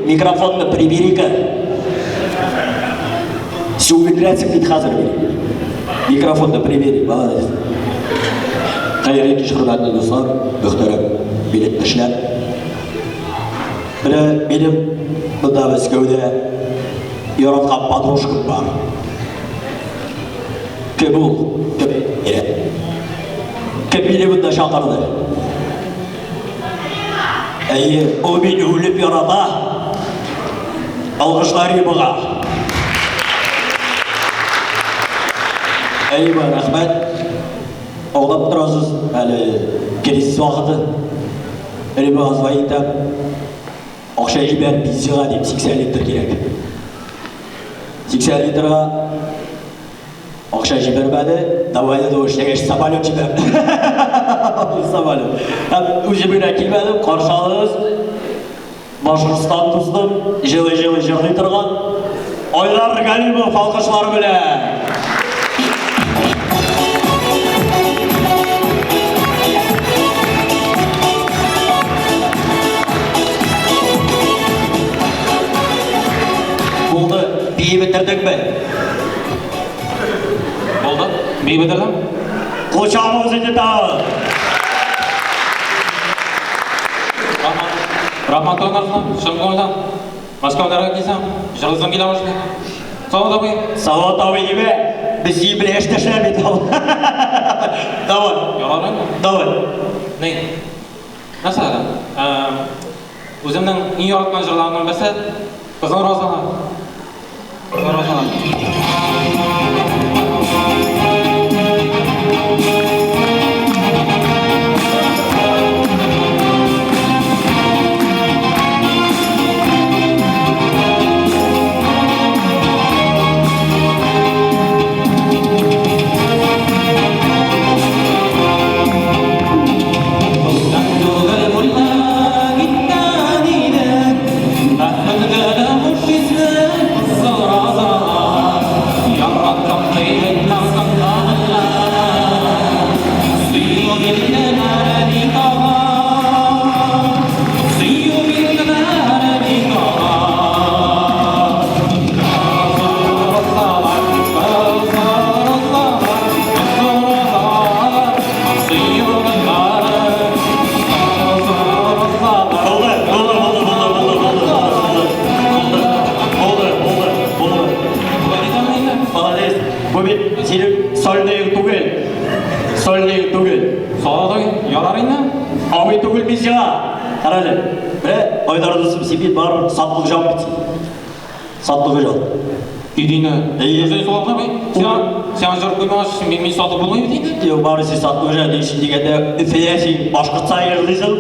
Микрофонды прибери-ка. Все уведряется, ведь хазар бери. Микрофонды прибери, молодец. Қайыры кеш құрметті достар, дұқтырым, билеттішілер. Бірі менің бұнда Мәскеуде ератқан подружкам бар. Кім ол? Кім мені бұнда шақырды? Ол мені өліп ярата. Алғышлар еміға. Әйба, рахмет. Оғлап тұрасыз, әлі келесіз уақыты. Әребі азбайынтап, ақша жібер бензиға деп 80 литр керек. 80 литрға ақша жібермеді, давайды да өштегеш самолет жіберді. Самолет. Өзімін әкелмедім, қаршалыңыз. Башқұрстан тұздым, жылы-жылы жырғи тұрған Ойлар Галимов алқышылар біле. Болды, бейі бітірдің бе? Болды, бейі бітірдің? Құлшамыз ете тағы. Рахмат оңарсың, шын қойдан. Москвадарға келсем, жылызың келе башылы. Сауат абай. Сауат абай кеме, біз ебіле әштәшілер бет ал. Давай. Яларың? Давай. Не? Нәрсе адам? Өзімнің ең яратқан жырларымның бірісі Қызыл розалар. Қызыл розалар. Саттығы жал. Үйдейні? Өзің солға бай? Сен жүріп көймағаш, мен сатып болмай бетейді? Yok, bari siz sаттығы жал дейшін дегенде үфеяши башқұртса егілдейсің.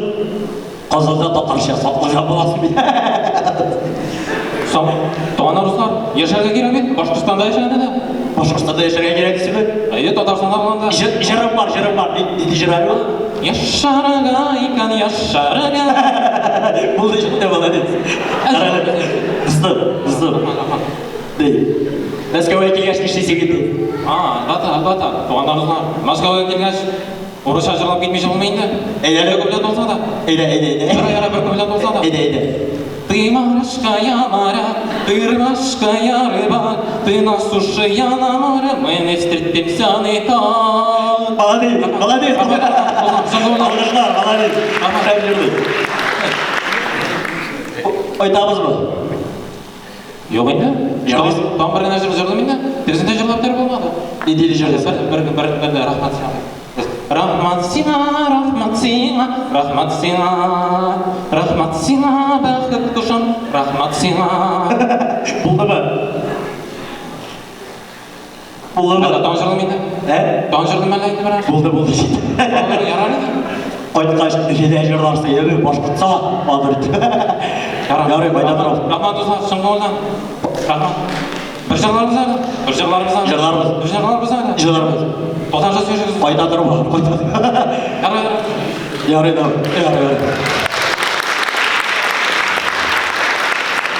Қазылда татарша саттығы жал боласың бейді. Сау, туғана Руслар, ешарға керек бет? Башқұртстанда ешәрді да? Башқұртстанда ешарға керексі бе? Әйде, Татарстанда болғанда. Жырым бар. Неде жырар ба? Ешарға, икан ешарға. Бұл да жетті молодец. Біздім. Мәскеуге келгеш нештесе кетті? Албата. Туғанда Руслар, Мәскеуге келгеш орысша жырлап кетмейші болмайында? Әйді. Көплет болса да? Әйді. Жыра бір көплет болса да? Әйді. Ты морская моря, ты рыбашкая рыба, ты на суше, я на море, мы не встретимся никак. Молодец. Айтамыз ба? Жоқ енді? Там бірін жырлы мені? Терсінде жырлап тәрі болмады? Не дейді жырлы? Бір рахмат саған. Рахмат сиңа, рахмат сиңа, рахмат сиңа, рахмат сиңа, бәхет құшым, рахмат сиңа. Булдымы? Булдымы? Тон жырдым енді? Тон жырдым әлі айтты бірақ? Болды. Олар ярар еді? Қайтқаш, жеде жырларсы ебі, башқұртса, бадырды. Ярай, байда тұрау. Рахмат ұзақ, шын қолдан. Рахмат. Bir жырларымыз ады? Bir жырларымыз ады? Жырларымыз. Bir жырларымыз ады? Жырларымыз. Отанша сөйшіңіз. Байда тұрау, қойта. Ярай, ярай.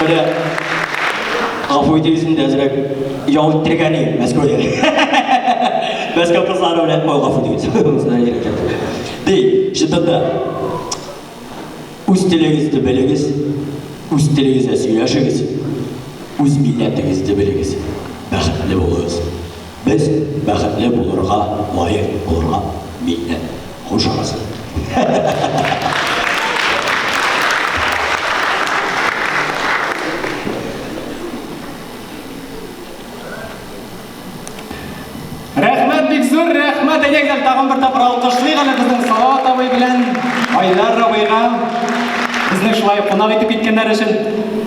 Böyle ғафу етесің әзірек яуыт тіргәне Мәскеуде. Мәскеу қыздары білет қой ғафу етесің. Дей, шыдында өз тілегізді біліңіз, өз тілегізді сөйлешіңіз, өз милләтіңізді біліңіз, бақытлы болыңыз. Біз бақытлы болырға, лайық болырға милләт қошағыз. Рәхмәт бик зур, рәхмәт әйдәгез тагын бер тапкыр алкышлыйк әле безнең Салават абый белән Айдар абыйга безне шулай кунак итеп киткәннәр өчен.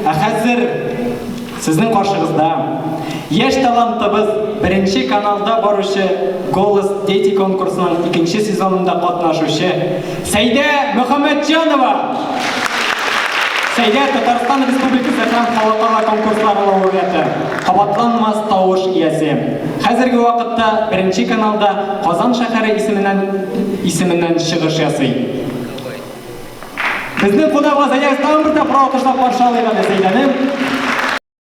Ә хәзер сезнең каршыгызда яшь талантлыбыз беренче каналда баручы Голос Дети конкурсының 2нче сезонында катнашучы Сәйдә Мөхәммәтҗанова. Сәйдә Татарстан Республикасы һәм халыкара конкурслар лауреаты, кабатланмас тавыш иясе. Хәзерге вакытта беренче каналда Казан шәһәре исеменнән чыгыш ясый. Безнең кунагыбыз Сәйдә тагын бер тапкыр алкышлап каршы алыйк әле Сәйдәне.